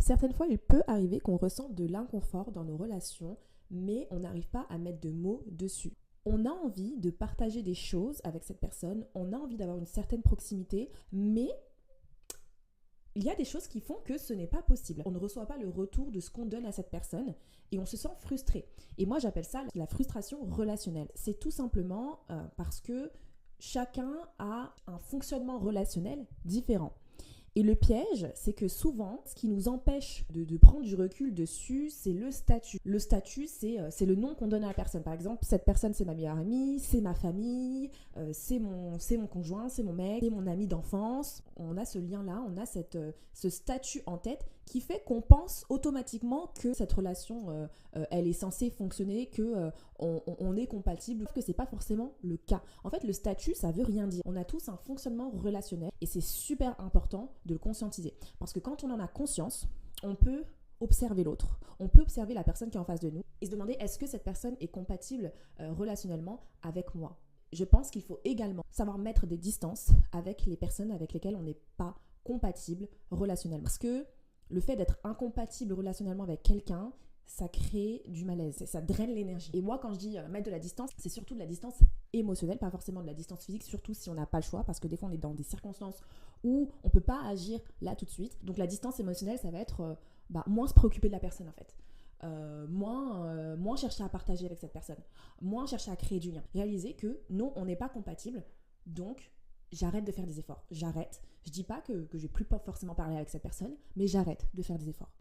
Certaines fois, il peut arriver qu'on ressente de l'inconfort dans nos relations, mais on n'arrive pas à mettre de mots dessus. On a envie de partager des choses avec cette personne, on a envie d'avoir une certaine proximité, mais il y a des choses qui font que ce n'est pas possible. On ne reçoit pas le retour de ce qu'on donne à cette personne et on se sent frustré. Et moi, j'appelle ça la frustration relationnelle. C'est tout simplement parce que chacun a un fonctionnement relationnel différent. Et le piège, c'est que souvent, ce qui nous empêche de prendre du recul dessus, c'est le statut. Le statut, c'est le nom qu'on donne à la personne. Par exemple, cette personne, c'est ma meilleure amie, c'est ma famille, c'est mon conjoint, c'est mon mec, c'est mon ami d'enfance. On a ce lien-là, on a ce statut en tête qui fait qu'on pense automatiquement que cette relation, elle est censée fonctionner, qu'on est compatible, que c'est pas forcément le cas. En fait, le statut, ça veut rien dire. On a tous un fonctionnement relationnel et c'est super important de le conscientiser. Parce que quand on en a conscience, on peut observer l'autre, on peut observer la personne qui est en face de nous et se demander est-ce que cette personne est compatible relationnellement avec moi. Je pense qu'il faut également savoir mettre des distances avec les personnes avec lesquelles on n'est pas compatible relationnellement. Parce que le fait d'être incompatible relationnellement avec quelqu'un, ça crée du malaise, ça draine l'énergie. Et moi, quand je dis mettre de la distance, c'est surtout de la distance émotionnelle, pas forcément de la distance physique, surtout si on n'a pas le choix, parce que des fois, on est dans des circonstances où on ne peut pas agir là tout de suite. Donc la distance émotionnelle, ça va être moins se préoccuper de la personne en fait. Moins chercher à partager avec cette personne, moins chercher à créer du lien. Réaliser que non, on n'est pas compatible, donc j'arrête de faire des efforts. J'arrête. Je dis pas que je vais plus pas forcément parler avec cette personne, mais j'arrête de faire des efforts.